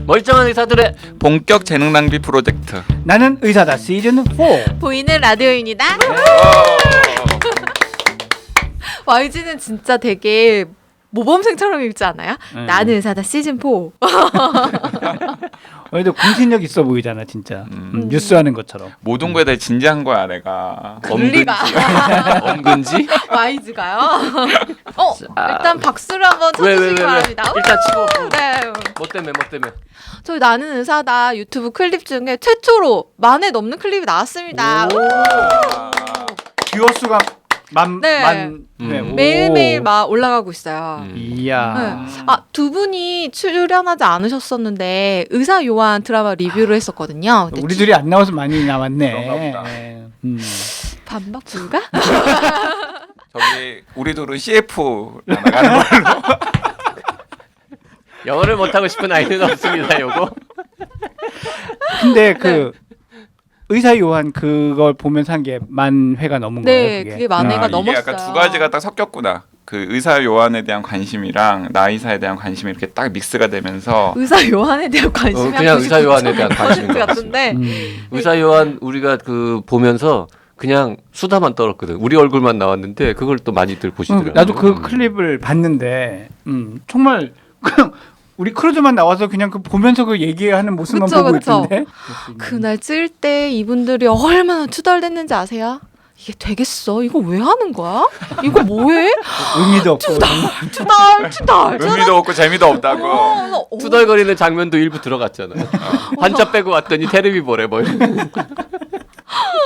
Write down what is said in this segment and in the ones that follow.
멀쩡한 의사들의 본격 재능 낭비 프로젝트. 나는 의사다 시즌 4. 보이는 라디오입니다. YG는 진짜 되게 모범생처럼 읽지 않아요? 나는 의사다 시즌 4. 그래도 공신력 있어 보이잖아 진짜. 뉴스 하는 것처럼. 모든 거에 대해 진지한 거야 내가. 리가 엄근지? YG가요? 일단 박수를 한번 쳐주시기 바랍니다. 일단 치고. 네. 뭐 때문에? 저희 나는 의사다 유튜브 클립 중에 최초로 10,000회 넘는 클립이 나왔습니다. 뷰어 수가 만 매일매일 막 올라가고 있어요. 이야. 네. 두 분이 출연하지 않으셨었는데 의사 요한 드라마 리뷰를 했었거든요. 우리 둘이 안 나와서 많이 나왔네. 그런가 보다. 반박 불가? 저기 우리 둘은 CF 나가는 걸로. 영어를 못하고 싶은 아이는 없습니다. 요거. 근데 그 의사 요한 그걸 보면서 한 게 10,000회가 넘은 거예요. 그게 10,000회가 넘었어요. 이게 약간 두 가지가 딱 섞였구나. 그 의사 요한에 대한 관심이랑 나의사에 대한 관심이 이렇게 딱 믹스가 되면서 의사 요한에 대한 관심이 그냥 의사 요한에 대한 관심인 것 같은데 의사 요한 우리가 그 보면서 그냥 수다만 떨었거든. 우리 얼굴만 나왔는데 그걸 또 많이들 보시더라고요. 나도 그 클립을 봤는데 정말 그냥 우리 크루즈만 나와서 그냥 그 보면서 그 얘기하는 모습만 보고 있던데. 그날 찍을 때 이분들이 얼마나 투덜댔는지 아세요? 이게 되겠어? 이거 왜 하는 거야? 이거 뭐해? 의미도 없고 투덜. 의미도 없고 재미도 없다고. 투덜거리는 장면도 일부 들어갔잖아요. 환자 빼고 왔더니 테레비 보래 뭐.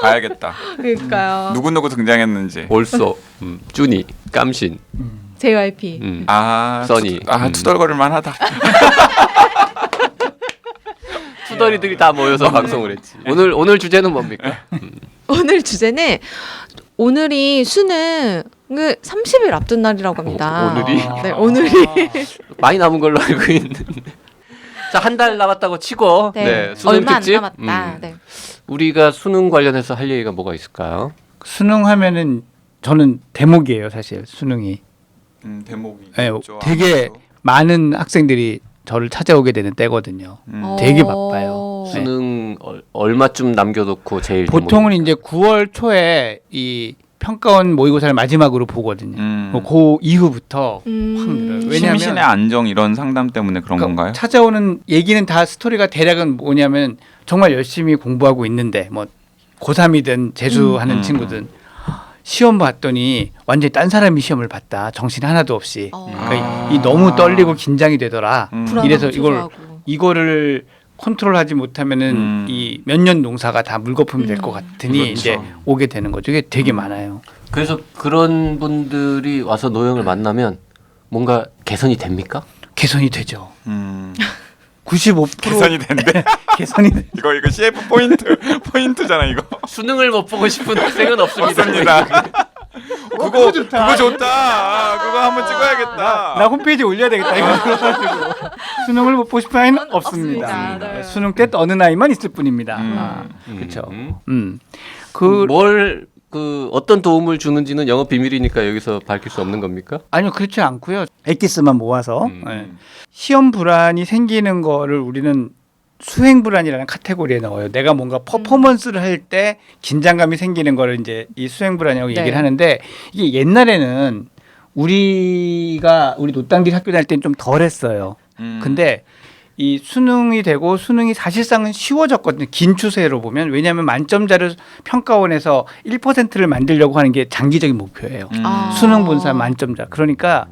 봐야겠다. 그러니까요. 누구 등장했는지. 올소, 쭈니, 깜신, JYP. 써니. 투덜거릴만 하다. 투덜이들이 다 모여서 방송을 했지. 오늘 주제는 뭡니까? 오늘 주제는 오늘이 수능 30일 앞둔 날이라고 합니다. 오늘이? 네, 오늘이. 많이 남은 걸로 알고 있는데. 자, 한 달 남았다고 치고 수능 얼마 특집. 안 남았다. 네. 우리가 수능 관련해서 할 얘기가 뭐가 있을까요? 수능 하면은 저는 대목이에요 사실 수능이. 대목이. 네, 되게 많은 학생들이 저를 찾아오게 되는 때거든요. 되게 바빠요. 수능 얼마쯤 남겨놓고 제일 보통은 이제 9월 초에 이 평가원 모의고사를 마지막으로 보거든요. 그 이후부터 확 늘어요. 왜냐하면 심신의 안정 이런 상담 때문에 그런 건가요? 찾아오는 얘기는 다 스토리가 대략은 뭐냐면 정말 열심히 공부하고 있는데 뭐 고3이든 재수하는 친구든 시험 봤더니 완전히 딴 사람이 시험을 봤다. 정신 하나도 없이. 그러니까 이 너무 떨리고 긴장이 되더라. 이래서 이거를 컨트롤하지 못하면은 이 몇 년 농사가 다 물거품이 될 것 같으니 그렇죠. 이제 오게 되는 거죠. 이게 되게 많아요. 그래서 그런 분들이 와서 노영을 만나면 뭔가 개선이 됩니까? 개선이 되죠. 95% 개선이 된대. 개선이 돼. 이거 CF 포인트잖아 이거. 수능을 못 보고 싶은 학생은 없습니다. 없습니다. 그거 좋다. 그거 한번 찍어야겠다. 나 홈페이지에 올려야 되겠다. 이거 그래가지고 수능을 못 보고 싶은 아이는 없습니다. 없습니다. 네. 수능 때 어느 나이만 있을 뿐입니다. 그렇죠. 어떤 도움을 주는지는 영업 비밀이니까 여기서 밝힐 수 없는 겁니까? 아니요, 그렇지 않고요. 엑기스만 모아서 시험 불안이 생기는 거를 우리는 수행 불안이라는 카테고리에 넣어요. 내가 뭔가 퍼포먼스를 할 때 긴장감이 생기는 거를 이제 이 수행 불안이라고 얘기를 하는데 이게 옛날에는 우리 노땅들이 학교 다닐 때는 좀 덜했어요. 근데 이 수능이 되고 수능이 사실상은 쉬워졌거든요. 긴 추세로 보면. 왜냐하면 만점자를 평가원에서 1%를 만들려고 하는 게 장기적인 목표예요. 수능 본 사람 만점자. 그러니까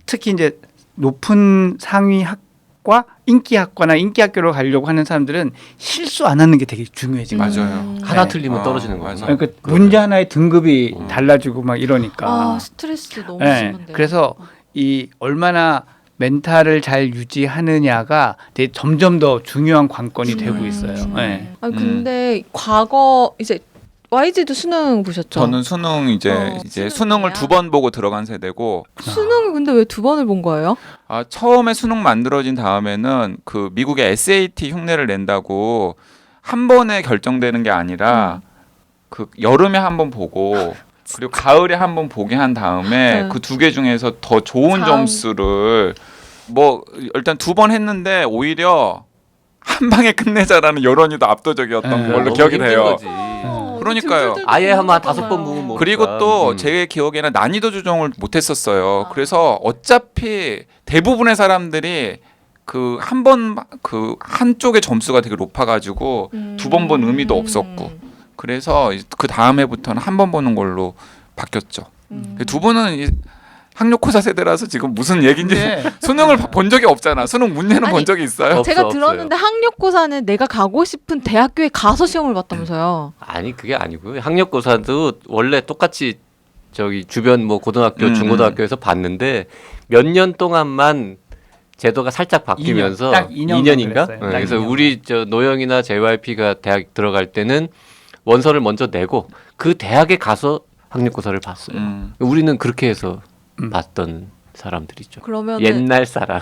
특히 이제 높은 상위 학과, 인기학과나 인기학교로 가려고 하는 사람들은 실수 안 하는 게 되게 중요해진 거예요. 맞아요. 하나 틀리면 떨어지는 거죠. 그러니까 문제 하나의 등급이 달라지고 막 이러니까. 스트레스 너무 네. 심한데요. 그래서 이 얼마나 멘탈을 잘 유지하느냐가 되게 점점 더 중요한 관건이 되고 있어요. 네. 아니 근데 과거 이제 YG도 수능 보셨죠? 저는 수능 이제 수능을 2번 보고 들어간 세대고. 수능을 근데 왜 2번을 본 거예요? 처음에 수능 만들어진 다음에는 그 미국의 SAT 흉내를 낸다고 한 번에 결정되는 게 아니라 그 여름에 한 번 보고 그리고 가을에 한 번 보게 한 다음에 그 두 개 중에서 더 좋은 점수를 뭐 일단 2번 했는데 오히려 한 방에 끝내자라는 여론이 더 압도적이었던 네. 걸로 너무 기억이 힘든 돼요. 거지. 그러니까요. 아예 한번 5번 보면 뭐. 그리고 또 제 기억에는 난이도 조정을 못했었어요. 아. 그래서 어차피 대부분의 사람들이 그 한 번 그 한쪽의 점수가 되게 높아가지고 두 번 본 의미도 없었고 그래서 그 다음 해부터는 한 번 보는 걸로 바뀌었죠. 두 분은 이 학력고사 세대라서 지금 무슨 얘기인지 근데 수능을 본 적이 없잖아. 수능 문제는 아니, 본 적이 있어요? 없어, 제가 없어요. 들었는데 학력고사는 내가 가고 싶은 대학교에 가서 시험을 봤다면서요. 아니 그게 아니고요. 학력고사도 원래 똑같이 저기 주변 뭐 고등학교, 중고등학교에서 봤는데 몇 년 동안만 제도가 살짝 바뀌면서 2년, 딱 2년간 2년인가? 그랬어요. 네, 딱 그래서 2년. 우리 저 노영이나 JYP가 대학 들어갈 때는 원서를 먼저 내고 그 대학에 가서 학력고사를 봤어요. 우리는 그렇게 해서 봤던 사람들이죠. 그러면 옛날 사람.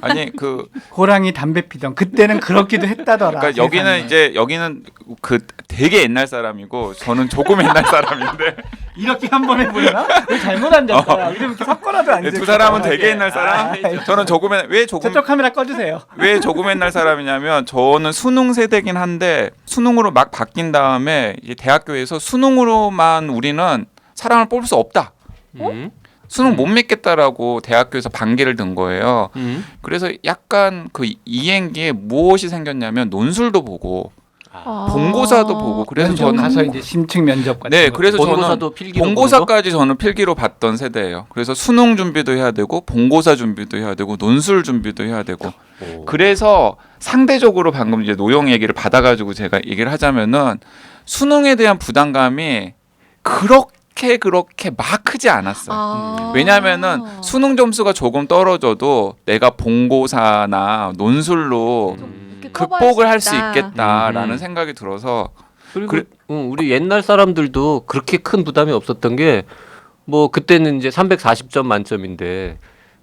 아니 그 호랑이 담배 피던 그때는 그렇기도 했다더라. 그러니까 여기는 세상에. 이제 여기는 그 되게 옛날 사람이고 저는 조금 옛날 사람인데 이렇게 한 번에 보려나? 왜 잘못 앉았다. 이렇게 섞어라도 앉을 두 사람은 거야. 되게 옛날 사람. 저는 왜 조금 저쪽 카메라 꺼주세요. 왜 조금 옛날 사람이냐면 저는 수능 세대긴 한데 수능으로 막 바뀐 다음에 이제 대학교에서 수능으로만 우리는 사람을 뽑을 수 없다. 음? 수능 못 믿겠다라고 대학교에서 반기를 든 거예요. 음? 그래서 약간 그 이행기에 무엇이 생겼냐면 논술도 보고 아. 본고사도 보고 그래서 면접 저는 가서 이제 심층 면접 같은 네 거. 그래서 저는 본고사도 필기로 보는 거? 본고사까지 저는 필기로 봤던 세대예요. 그래서 수능 준비도 해야 되고 본고사 준비도 해야 되고 논술 준비도 해야 되고 오. 그래서 상대적으로 방금 이제 노영 얘기를 받아가지고 제가 얘기를 하자면은 수능에 대한 부담감이 그렇게 막 크지 않았어요. 아. 왜냐하면은 수능 점수가 조금 떨어져도 내가 본고사나 논술로 이렇게 극복을 할 수 있다. 있겠다라는 음. 생각이 들어서 그리고 그래- 우리 옛날 사람들도 그렇게 큰 부담이 없었던 게 뭐 그때는 이제 340점 만점인데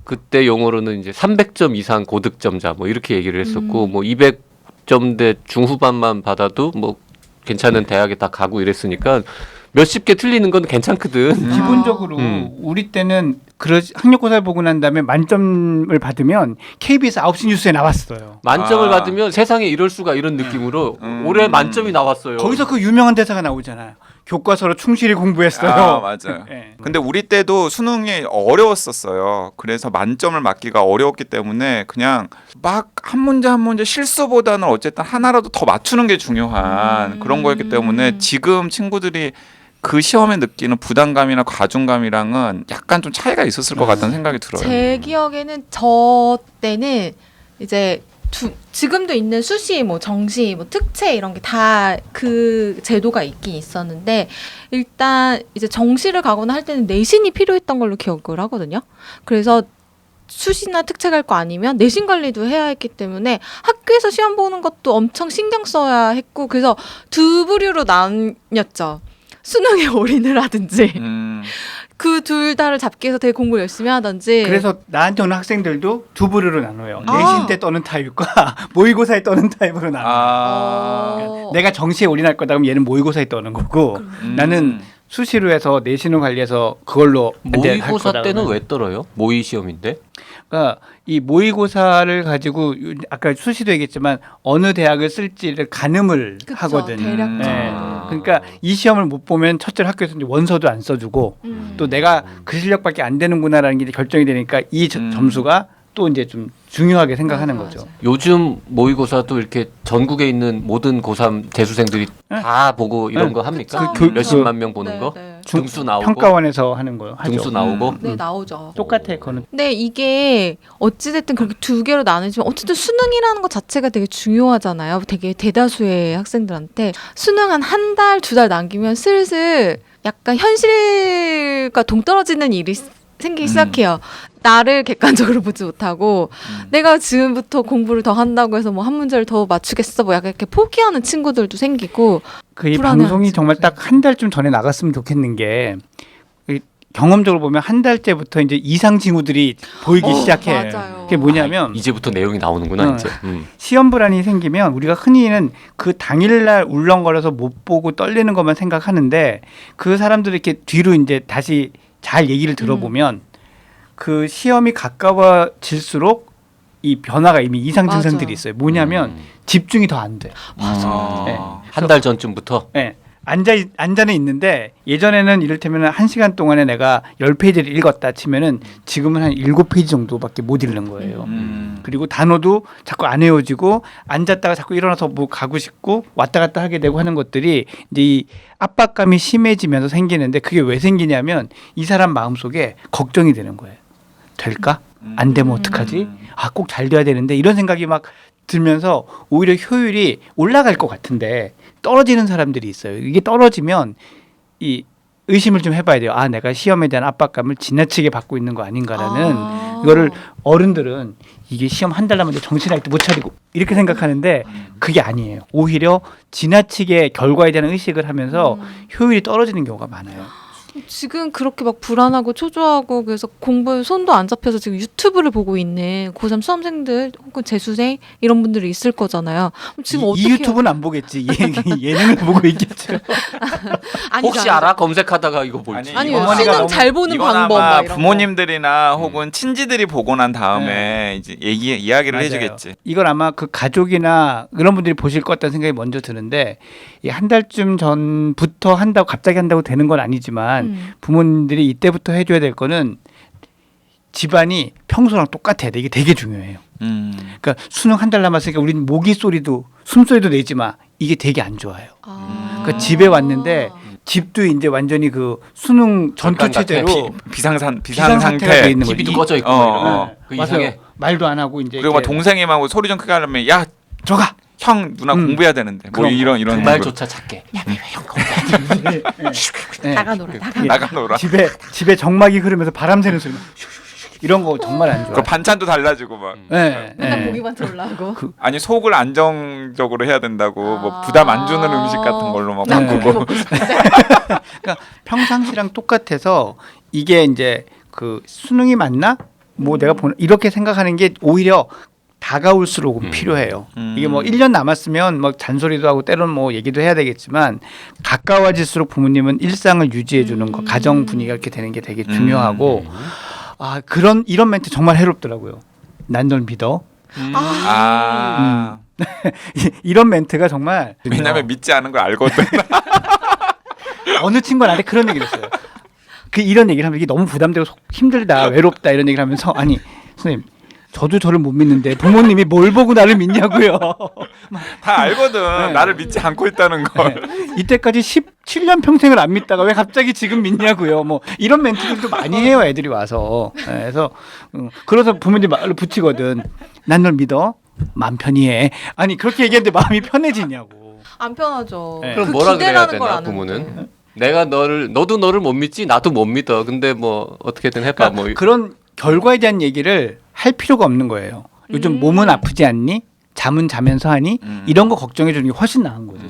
그때 용어로는 이제 300점 이상 고득점자 뭐 이렇게 얘기를 했었고 뭐 200점대 중후반만 받아도 뭐 괜찮은 대학에 다 가고 이랬으니까 몇십 개 틀리는 건 괜찮거든. 기본적으로 우리 때는 학력고사를 보고 난 다음에 만점을 받으면 KBS 9시 뉴스에 나왔어요. 만점을 아. 받으면 세상에 이럴 수가 이런 느낌으로 올해 만점이 나왔어요. 거기서 그 유명한 대사가 나오잖아요. 교과서로 충실히 공부했어요. 아 맞아요. 네. 근데 우리 때도 수능이 어려웠었어요. 그래서 만점을 맞기가 어려웠기 때문에 그냥 막 한 문제 한 문제 실수보다는 어쨌든 하나라도 더 맞추는 게 중요한 그런 거였기 때문에 지금 친구들이 그 시험에 느끼는 부담감이나 과중감이랑은 약간 좀 차이가 있었을 것 같다는 생각이 들어요. 제 기억에는 저 때는 이제 지금도 있는 수시, 뭐 정시, 뭐 특채 이런 게 다 그 제도가 있긴 있었는데 일단 이제 정시를 가거나 할 때는 내신이 필요했던 걸로 기억을 하거든요. 그래서 수시나 특채 갈 거 아니면 내신 관리도 해야 했기 때문에 학교에서 시험 보는 것도 엄청 신경 써야 했고 그래서 두 부류로 나뉘었죠. 수능에 올인을 하든지 그 둘 다를 잡기 위해서 되게 공부를 열심히 하든지. 그래서 나한테 오는 학생들도 두 부류로 나눠요. 아. 내신 때 떠는 타입과 모의고사에 떠는 타입으로 나눠요. 어. 내가 정시에 올인할 거다 그럼 얘는 모의고사에 떠는 거고 나는 수시로 해서 내신을 관리해서 그걸로 이제 할 모의고사 거다 때는 그러면. 왜 떨어요? 모의 시험인데? 그러니까 이 모의고사를 가지고 아까 수시도 얘기했지만 어느 대학을 쓸지를 가늠을 그쵸, 하거든. 대략적으로. 네. 아. 그러니까 이 시험을 못 보면 첫째로 학교에서 이제 원서도 안 써주고 또 내가 그 실력밖에 안 되는구나라는 게 이제 결정이 되니까 이 점수가 또 이제 좀 중요하게 생각하는 맞아, 거죠. 맞아. 요즘 모의고사도 이렇게 전국에 있는 모든 고3 재수생들이 네. 다 보고 이런 거 합니까? 그쵸. 몇십만 명 보는 네, 거? 네. 등수 나오고? 평가원에서 하는 거요. 하죠. 등수 나오고? 네, 나오죠. 똑같아. 그거는 근데 이게 어찌됐든 그렇게 두 개로 나누지만 어쨌든 수능이라는 것 자체가 되게 중요하잖아요. 되게 대다수의 학생들한테 수능 한 달, 두 달 남기면 슬슬 약간 현실과 동떨어지는 일이 생기기 시작해요. 나를 객관적으로 보지 못하고 내가 지금부터 공부를 더 한다고 해서 뭐 한 문제를 더 맞추겠어 뭐 약간 이렇게 포기하는 친구들도 생기고 그 이 불안해하는 방송이 정말 딱 한 달쯤 전에 나갔으면 좋겠는 게 이 경험적으로 보면 한 달째부터 이제 이상 징후들이 보이기 시작해. 맞아요. 그게 뭐냐면 이제부터 내용이 나오는구나 어. 이제. 시험 불안이 생기면 우리가 흔히는 그 당일날 울렁거려서 못 보고 떨리는 것만 생각하는데 그 사람들이 이렇게 뒤로 이제 다시 잘 얘기를 들어보면 그 시험이 가까워질수록 이 변화가 이미 이상 맞아요. 증상들이 있어요. 뭐냐면 집중이 더 안 돼. 네. 한 달 전쯤부터 네. 앉아는 있는데 예전에는 이를테면 1시간 동안에 내가 10페이지를 읽었다 치면은 지금은 한 7페이지 정도밖에 못 읽는 거예요. 그리고 단어도 자꾸 안 외워지고 앉았다가 자꾸 일어나서 뭐 가고 싶고 왔다 갔다 하게 되고 하는 것들이 이제 이 압박감이 심해지면서 생기는데 그게 왜 생기냐면 이 사람 마음속에 걱정이 되는 거예요. 될까? 안 되면 어떡하지? 아, 꼭 잘 돼야 되는데 이런 생각이 막 들면서 오히려 효율이 올라갈 것 같은데 떨어지는 사람들이 있어요. 이게 떨어지면 이 의심을 좀 해봐야 돼요. 아, 내가 시험에 대한 압박감을 지나치게 받고 있는 거 아닌가라는 이거를 어른들은 이게 시험 한 달 남았는데 정신을 못 차리고 이렇게 생각하는데 그게 아니에요. 오히려 지나치게 결과에 대한 의식을 하면서 효율이 떨어지는 경우가 많아요. 지금 그렇게 막 불안하고 초조하고 그래서 공부에 손도 안 잡혀서 지금 유튜브를 보고 있는 고3 수험생들 혹은 재수생 이런 분들이 있을 거잖아요. 그럼 지금 이 어떻게 유튜브는 안 보겠지. 예능을 보고 있겠죠. 혹시 알아? 검색하다가 이거 볼지. 아니, 아니 어머니가 수능 너무- 잘 보는 이건 방법 아마 막 이런 거. 부모님들이나 혹은 친지들이 보고 난 다음에 이제 이야기를 맞아요. 해주겠지. 이걸 아마 그 가족이나 그런 분들이 보실 것 같다는 생각이 먼저 드는데 이 한 달쯤 전부터 한다고 갑자기 한다고 되는 건 아니지만 부모님들이 이때부터 해줘야 될 거는 집안이 평소랑 똑같아야 돼. 이게 되게 중요해요. 그러니까 수능 한 달 남았으니까 우리는 모기 소리도 숨소리도 내지 마. 이게 되게 안 좋아요. 그러니까 집에 왔는데 집도 이제 완전히 그 수능 전투 체제로 비상 상태가 상태. 돼 있는 거지. TV도 꺼져 있고 어, 막 이런 거. 어. 그 맞아요. 이상해. 말도 안 하고 이제 그리고 막 이렇게 동생이 막 소리 좀 크게 하려면 야 들어가. 형 누나 공부해야 되는데 뭐 그런 거. 이런 그 거. 말조차 작게. 네. 나가 놀아 나가. 나가 놀아. 집에 정막이 흐르면서 바람 새는 소리 막 이런 거 정말 안 좋아. 그 반찬도 달라지고 막. 네, 맨날 네. 보기만 올라오고. 아니 속을 안정적으로 해야 된다고 뭐 부담 안 주는 음식 같은 걸로 막 네. 바꾸고. 그러니까 평상시랑 똑같아서 이게 이제 그 수능이 맞나? 뭐 내가 보는 이렇게 생각하는 게 오히려 다가올수록 필요해요. 이게 뭐 1년 남았으면 뭐 잔소리도 하고 때로는 뭐 얘기도 해야 되겠지만 가까워질수록 부모님은 일상을 유지해 주는 거, 가정 분위기가 이렇게 되는 게 되게 중요하고 아, 이런 멘트 정말 해롭더라고요. 난 널 믿어. 아. 이런 멘트가 정말 왜냐면 믿지 않은 걸 알거든. 어느 친구가 나한테 그런 얘기를 했어요. 그 이런 얘기를 하면 이게 너무 부담되고 힘들다, 외롭다 이런 얘기를 하면서 아니 선생님 저도 저를 못 믿는데 부모님이 뭘 보고 나를 믿냐고요. 다 알거든. 네. 나를 믿지 않고 있다는 걸. 이때까지 17년 평생을 안 믿다가 왜 갑자기 지금 믿냐고요. 뭐 이런 멘트들도 많이 해요 애들이 와서. 네, 그래서 그래서 부모님 말로 붙이거든. 난 널 믿어. 마음 편히 해. 아니 그렇게 얘기했는데 마음이 편해지냐고. 안 편하죠. 네. 그럼 그 뭐라 그래야 기대라는 걸 되나 아는데. 부모는? 내가 너도 너를 못 믿지 나도 못 믿어. 근데 뭐 어떻게든 해봐. 그러니까 뭐 그런 결과에 대한 얘기를 할 필요가 없는 거예요. 요즘 몸은 아프지 않니? 잠은 자면서 하니? 이런 거 걱정해 주는 게 훨씬 나은 거죠.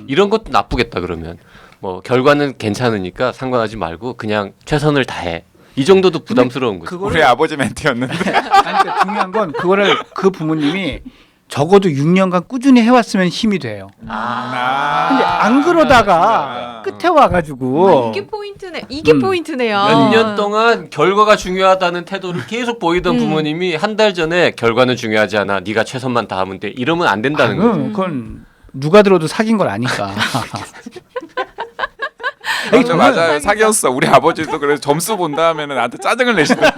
이런 것도 나쁘겠다 그러면 뭐 결과는 괜찮으니까 상관하지 말고 그냥 최선을 다해. 이 정도도 부담스러운 거죠. 우리 아버지 멘트였는데. 아니, 그러니까 중요한 건 그거를 그 부모님이 적어도 6년간 꾸준히 해왔으면 힘이 돼요. 근데 안 그러다가 끝에 와가지고 이게 포인트네. 이게 포인트네요. 몇 년 동안 결과가 중요하다는 태도를 계속 보이던 부모님이 한 달 전에 결과는 중요하지 않아. 네가 최선만 다하면 돼. 이러면 안 된다는 거죠. 그건 누가 들어도 사귄 걸 아니까. 맞아, 맞아요. 사귀었어. 우리 아버지도 그래서 점수 본 다음에는 나한테 짜증을 내시더라.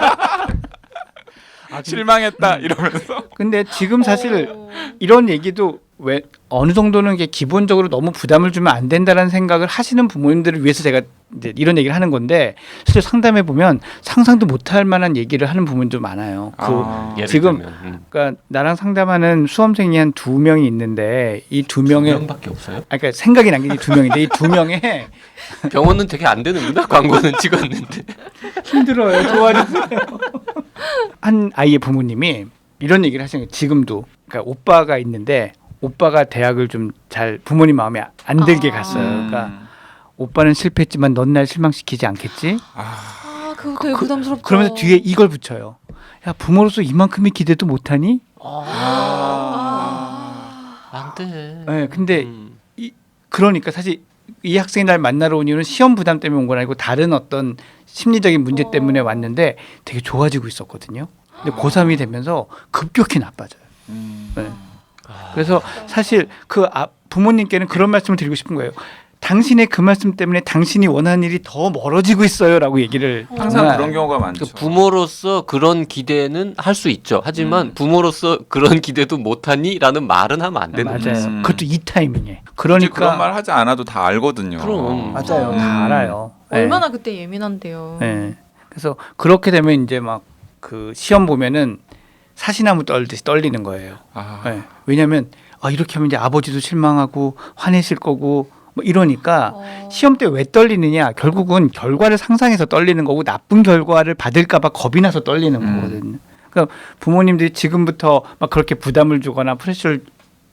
실망했다 이러면서. 근데 지금 사실 이런 얘기도 왜 어느 정도는 이게 기본적으로 너무 부담을 주면 안 된다라는 생각을 하시는 부모님들을 위해서 제가 이제 이런 얘기를 하는 건데 실제 상담해 보면 상상도 못할 만한 얘기를 하는 부모님도 많아요. 예를 지금 들면, 그러니까 나랑 상담하는 수험생이 한 2명이 있는데 이 2명의 명밖에 없어요. 그러니까 생각이 난 게 이 2명인데 이 2명의 병원은 되게 안 되는구나. 광고는 찍었는데. 힘들어요. 도와주세요. 한 아이의 부모님이 이런 얘기를 하시는 거예요. 지금도 그러니까 오빠가 있는데 오빠가 대학을 좀 잘 부모님 마음에 안 들게 갔어요. 그러니까 오빠는 실패했지만 넌 날 실망시키지 않겠지? 아, 그거 되게 부담스럽죠. 그러면서 뒤에 이걸 붙여요. 야 부모로서 이만큼의 기대도 못하니? 안 돼. 네, 근데 그러니까 사실 이 학생이 날 만나러 온 이유는 시험 부담 때문에 온 건 아니고 다른 어떤 심리적인 문제 때문에 왔는데 되게 좋아지고 있었거든요. 근데 고3이 되면서 급격히 나빠져요. 네. 그래서 사실 그 부모님께는 그런 말씀을 드리고 싶은 거예요. 당신의 그 말씀 때문에 당신이 원하는 일이 더 멀어지고 있어요라고 얘기를 항상 정말 그런 경우가 많죠. 그 부모로서 그런 기대는 할 수 있죠. 하지만 부모로서 그런 기대도 못하니라는 말은 하면 안 되는 거죠. 맞아요. 그것도 이 타이밍에. 굳이 그러니까 그런 말 하지 않아도 다 알거든요. 그럼. 맞아요. 다 알아요. 네. 얼마나 그때 예민한데요. 네. 그래서 그렇게 되면 이제 막 그 시험 보면은 사시나무 떨듯이 떨리는 거예요. 아, 네. 왜냐하면 이렇게 하면 이제 아버지도 실망하고 화내실 거고 뭐 이러니까 시험 때 왜 떨리느냐? 결국은 결과를 상상해서 떨리는 거고 나쁜 결과를 받을까봐 겁이 나서 떨리는 거거든요. 그러니까 부모님들이 지금부터 막 그렇게 부담을 주거나 프레셔를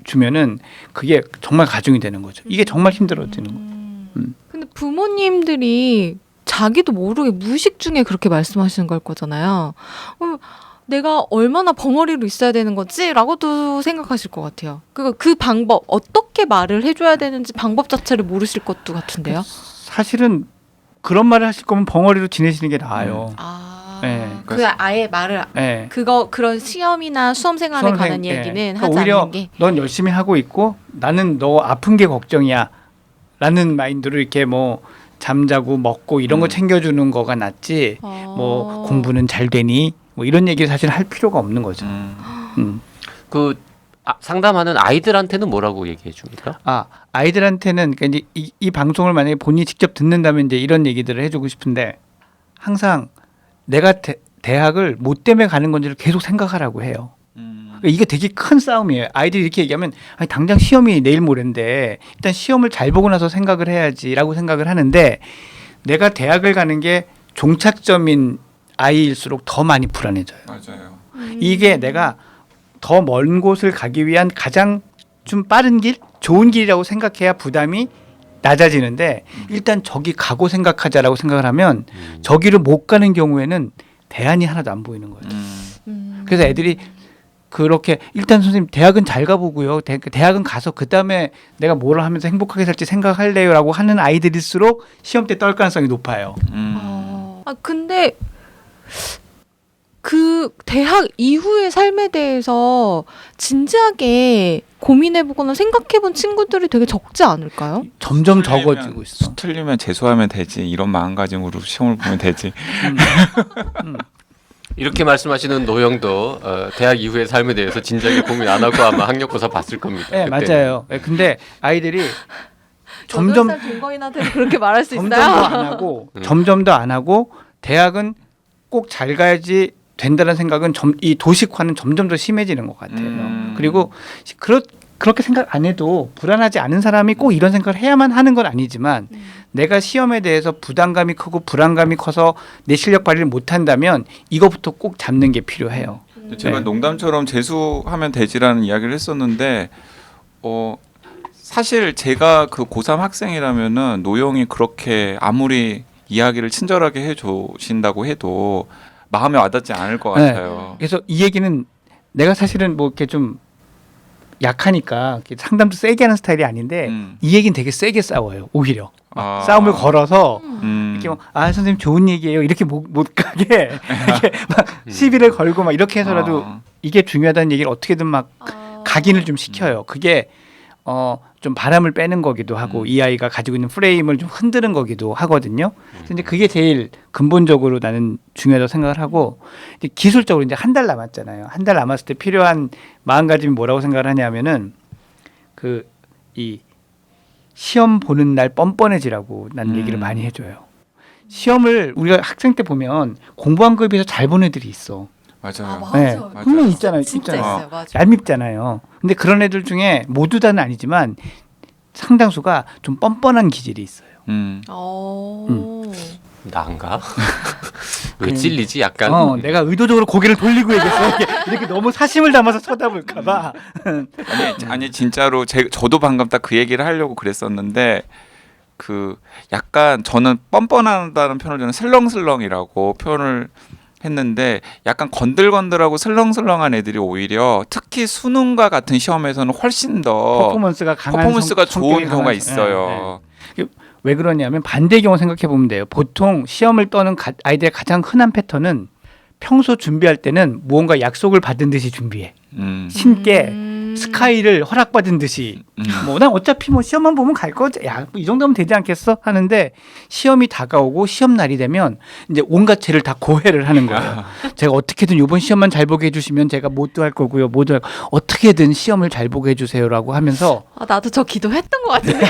주면은 그게 정말 가중이 되는 거죠. 이게 정말 힘들어지는 거예요. 근데 부모님들이 자기도 모르게 무의식 중에 그렇게 말씀하시는 걸 거잖아요. 내가 얼마나 벙어리로 있어야 되는 거지라고도 생각하실 것 같아요. 그 방법 어떻게 말을 해줘야 되는지 방법 자체를 모르실 것도 같은데요. 사실은 그런 말을 하실 거면 벙어리로 지내시는 게 나아요. 네. 그 아예 말을 네. 그런 시험이나 수험 생활에 관한 얘기는 그러니까 하지 오히려 않는 게. 넌 열심히 하고 있고 나는 너 아픈 게 걱정이야 라는 마인드로 이렇게 뭐 잠자고 먹고 이런 거 챙겨주는 거가 낫지 뭐 공부는 잘 되니 뭐 이런 얘기를 사실 할 필요가 없는 거죠. 그 상담하는 아이들한테는 뭐라고 얘기해 줍니까? 아이들한테는 그러니까 이제 이 방송을 만약에 본인이 직접 듣는다면 이제 이런 얘기들을 해주고 싶은데 항상 내가 대학을 뭐 때문에 가는 건지를 계속 생각하라고 해요. 그러니까 이게 되게 큰 싸움이에요. 아이들이 이렇게 얘기하면 당장 시험이 내일 모레인데 일단 시험을 잘 보고 나서 생각을 해야지라고 생각을 하는데 내가 대학을 가는 게 종착점인 아이일수록 더 많이 불안해져요. 맞아요. 이게 내가 더 먼 곳을 가기 위한 가장 좀 빠른 길, 좋은 길이라고 생각해야 부담이 낮아지는데 일단 저기 가고 생각하자라고 생각을 하면 저기를 못 가는 경우에는 대안이 하나도 안 보이는 거예요. 그래서 애들이 그렇게 일단 선생님 대학은 잘 가보고요. 대학은 가서 그다음에 내가 뭘 하면서 행복하게 살지 생각할래요라고 하는 아이들일수록 시험 때 떨 가능성이 높아요. 근데 그 대학 이후의 삶에 대해서 진지하게 고민해보거나 생각해본 친구들이 되게 적지 않을까요? 점점 적어지고 있어. 틀리면 재수하면 되지. 이런 마음가짐으로 시험을 보면 되지. 이렇게 말씀하시는 노영도 대학 이후의 삶에 대해서 진지하게 고민 안 하고 아마 학력고사 봤을 겁니다. 네, 그때. 맞아요. 네, 근데 아이들이 점점 8살 동거인한테도 그렇게 말할 수 점점 더 있어요? 안 하고 점점 더 안 하고 대학은 꼭 잘 가야지 된다는 생각은 이 도식화는 점점 더 심해지는 것 같아요. 그리고 그렇게 생각 안 해도 불안하지 않은 사람이 꼭 이런 생각을 해야만 하는 건 아니지만 내가 시험에 대해서 부담감이 크고 불안감이 커서 내 실력 발휘를 못한다면 이거부터 꼭 잡는 게 필요해요. 제가 네. 농담처럼 재수하면 되지라는 이야기를 했었는데 사실 제가 그 고3 학생이라면은 노영이 그렇게 아무리 이야기를 친절하게 해주신다고 해도 마음에 와닿지 않을 것 네. 같아요. 그래서 이 얘기는 내가 사실은 뭐 이렇게 좀 약하니까 상담도 세게 하는 스타일이 아닌데 이 얘기는 되게 세게 싸워요. 오히려 싸움을 걸어서 이렇게 선생님 좋은 얘기예요. 이렇게 못 가게 이렇게 막 시비를 걸고 막 이렇게 해서라도 이게 중요하다는 얘기를 어떻게든 막 각인을 좀 시켜요. 그게 좀 바람을 빼는 거기도 하고 이 아이가 가지고 있는 프레임을 좀 흔드는 거기도 하거든요. 근데 그게 제일 근본적으로 나는 중요하다고 생각을 하고 이제 기술적으로 이제 한 달 남았잖아요. 한 달 남았을 때 필요한 마음가짐이 뭐라고 생각을 하냐면은 이 시험 보는 날 뻔뻔해지라고 나는 얘기를 많이 해줘요. 시험을 우리가 학생 때 보면 공부한 거에 비해서 잘 본 애들이 있어. 맞아요. 네, 맞아요. 분명 있잖아요. 진짜 있어요. 맞아요. 얄밉잖아요. 근데 그런 애들 중에 모두 다는 아니지만 상당수가 좀 뻔뻔한 기질이 있어요. 나인가? 왜 찔리지? 약간 내가 의도적으로 고개를 돌리고 얘기했어. 이렇게 너무 사심을 담아서 쳐다볼까봐. 아니 진짜로 저도 방금 딱 그 얘기를 하려고 그랬었는데 약간 저는 뻔뻔하다는 표현을 저는 슬렁슬렁이라고 표현을 했는데 약간 건들건들하고 슬렁슬렁한 애들이 오히려 특히 수능과 같은 시험에서는 훨씬 더 퍼포먼스가 강한 퍼포먼스가 성격이 좋은 경우가 강한- 있어요. 네. 왜 그러냐면 반대 경우 생각해 보면 돼요. 보통 시험을 떠는 아이들의 가장 흔한 패턴은 평소 준비할 때는 무언가 약속을 받은 듯이 준비해. 신께 스카이를 허락받은 듯이 뭐 난 어차피 뭐 시험만 보면 갈 거지. 야, 이 정도면 되지 않겠어? 하는데 시험이 다가오고 시험 날이 되면 이제 온갖 죄를 다 고해를 하는 거예요. 제가 어떻게든 이번 시험만 잘 보게 해주시면 제가 모두 할 거고요. 어떻게든 시험을 잘 보게 해주세요라고 하면서 아, 나도 저 기도했던 것 같은데.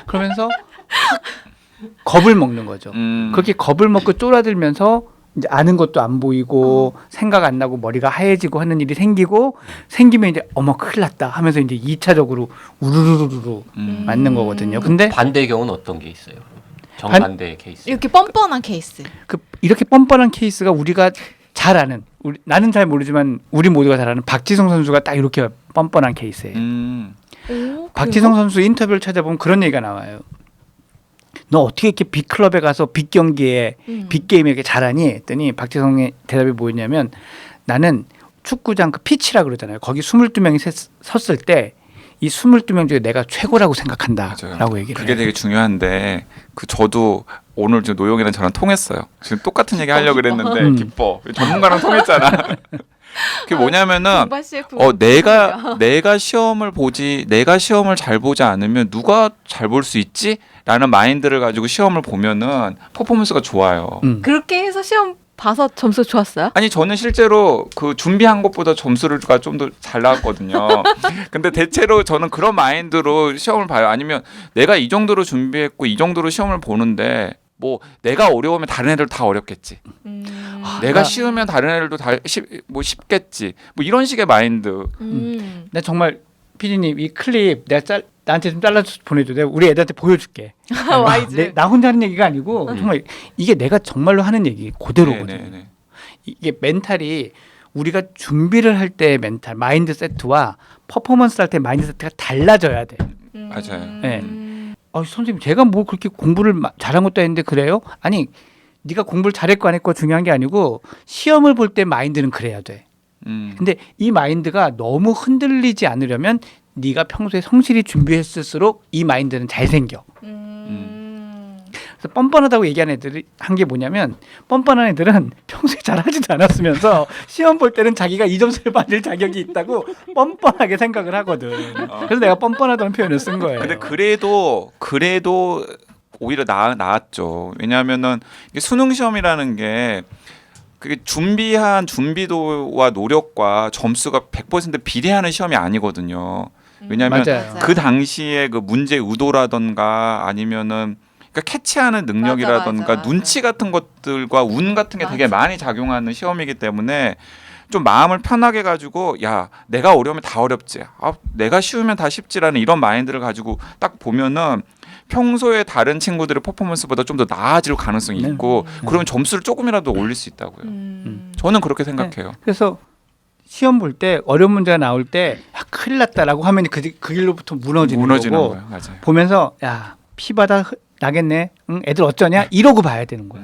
그러면서 겁을 먹는 거죠. 그렇게 겁을 먹고 쫄아들면서 이제 아는 것도 안 보이고 생각 안 나고 머리가 하얘지고 하는 일이 생기면 이제 어머 큰일 났다 하면서 이제 2차적으로 우르르르르 맞는 거거든요. 근데 반대의 경우는 어떤 게 있어요? 정반대의 케이스. 이렇게 뻔뻔한 케이스. 이렇게 뻔뻔한 케이스가 우리가 잘 아는 나는 잘 모르지만 우리 모두가 잘 아는 박지성 선수가 딱 이렇게 뻔뻔한 케이스예요. 오, 박지성 선수 인터뷰를 찾아보면 그런 얘기가 나와요. 너 어떻게 이렇게 빅클럽에 가서 빅경기에 빅게임에 이렇게 잘하니? 했더니 박지성의 대답이 뭐였냐면 나는 축구장 그 피치라 그러잖아요. 거기 22명이 섰을 때 이 22명 중에 내가 최고라고 생각한다 맞아요. 라고 얘기를 그게 해요. 되게 중요한데 저도 오늘 지금 노용이랑 저랑 통했어요. 지금 똑같은 얘기 하려고 그랬는데 기뻐. 전문가랑 통했잖아. 그게 뭐냐면은 공발 CF. 내가 시험을 보지 내가 시험을 잘 보지 않으면 누가 잘 볼 수 있지? 라는 마인드를 가지고 시험을 보면은 퍼포먼스가 좋아요. 그렇게 해서 시험 봐서 점수 좋았어요? 아니 저는 실제로 그 준비한 것보다 점수가 좀 더 잘 나왔거든요. 근데 대체로 저는 그런 마인드로 시험을 봐요. 아니면 내가 이 정도로 준비했고 이 정도로 시험을 보는데 뭐 내가 어려우면 다른 애들 다 어렵겠지. 내가 쉬우면 다른 애들도 다 쉽겠지. 뭐 이런 식의 마인드. 나 정말 피디님 이 클립 내가 나한테 좀 잘라서 보내줘. 내가 우리 애들한테 보여줄게. 와이즈. 나 혼자 하는 얘기가 아니고 정말 이게 내가 정말로 하는 얘기 그대로거든요. 네네네. 이게 멘탈이 우리가 준비를 할 때의 멘탈, 마인드 세트와 퍼포먼스 할 때 마인드 세트가 달라져야 돼. 맞아요. 네. 선생님 제가 뭐 그렇게 공부를 잘한 것도 아닌데 그래요? 아니 네가 공부를 잘했고 안 했고 중요한 게 아니고 시험을 볼 때 마인드는 그래야 돼. 근데 이 마인드가 너무 흔들리지 않으려면 네가 평소에 성실히 준비했을수록 이 마인드는 잘 생겨. 그래서 뻔뻔하다고 얘기하는 애들이 한 게 뭐냐면 뻔뻔한 애들은 평소에 잘하지도 않았으면서 시험 볼 때는 자기가 이 점수를 받을 자격이 있다고 뻔뻔하게 생각을 하거든. 그래서 내가 뻔뻔하다는 표현을 쓴 거예요. 근데 그래도 오히려 나았죠. 왜냐하면은 이게 수능 시험이라는 게 그게 준비한 준비도와 노력과 점수가 100% 비례하는 시험이 아니거든요. 왜냐하면 맞아요. 그 당시에 그 문제 의도라던가 아니면은 그러니까 캐치하는 능력이라던가 맞아. 눈치 같은 것들과 운 같은 게 되게 많이 작용하는 시험이기 때문에 좀 마음을 편하게 가지고 야 내가 어려우면 다 어렵지 내가 쉬우면 다 쉽지라는 이런 마인드를 가지고 딱 보면은 평소에 다른 친구들의 퍼포먼스보다 좀 더 나아질 가능성이 있고 그러면 점수를 조금이라도 올릴 수 있다고요. 저는 그렇게 생각해요. 그래서 시험 볼 때 어려운 문제가 나올 때 큰일 났다라고 하면 그 길로부터 무너지는 거고 거예요. 맞아요. 보면서 야 피바다 나겠네. 응, 애들 어쩌냐? 이러고 봐야 되는 거야.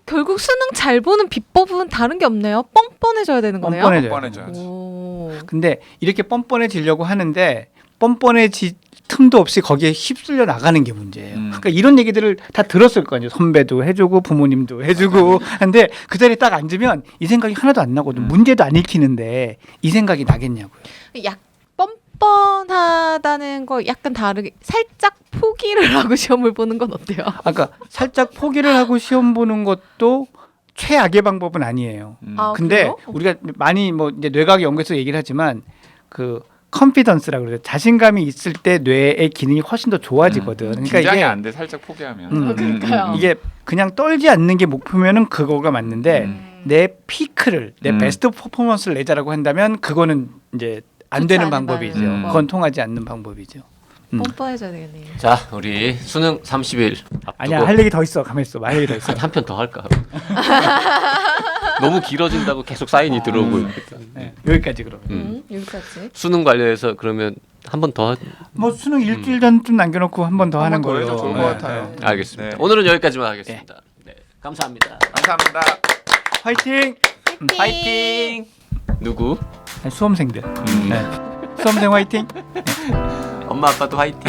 결국 수능 잘 보는 비법은 다른 게 없네요. 뻔뻔해져야 되는 거네요. 뻔뻔해져야지. 오. 근데 이렇게 뻔뻔해지려고 하는데 뻔뻔해질 틈도 없이 거기에 휩쓸려 나가는 게 문제예요. 그러니까 이런 얘기들을 다 들었을 거 아니에요. 선배도 해주고 부모님도 해주고 근데 그 자리에 딱 앉으면 이 생각이 하나도 안 나거든. 문제도 안 읽히는데 이 생각이 나겠냐고요. 약 뻔뻔하다는 거 약간 다르게 살짝 포기를 하고 시험을 보는 건 어때요? 아까 살짝 포기를 하고 시험 보는 것도 최악의 방법은 아니에요. 아, 근데 그래요? 우리가 많이 뭐 이제 뇌과학 연구에서 얘기를 하지만 그 컨피던스라고 그래요. 자신감이 있을 때 뇌의 기능이 훨씬 더 좋아지거든. 그러니까 긴장이 이게 안 돼 살짝 포기하면. 그러니까요. 이게 그냥 떨지 않는 게 목표면은 그거가 맞는데 내 피크를 내 베스트 퍼포먼스를 내자라고 한다면 그거는 이제 안 좋지 되는 않은 방법이죠. 방법. 그건 통하지 않는 방법이죠. 뻔뻔해져야 되겠네요. 자, 우리 수능 30일 앞두고 아니야 할 얘기 더 있어. 가만 있어. 말 얘기 더 있어. 한 편 더 할까? 너무 길어진다고 계속 사인이 들어오고 있으니까. 네, 여기까지 그러면. 여기까지. 수능 관련해서 그러면 한 번 더 뭐 수능 일주일 전 좀 남겨놓고 한 번 더 하는 더 걸로. 해도 좋을 것 같아요. 알겠습니다. 네. 오늘은 여기까지만 하겠습니다. 네. 감사합니다. 감사합니다. 화이팅. 파이팅. 누구? 아니, 수험생들. 네. 수험생 화이팅. 엄마 아빠도 화이팅.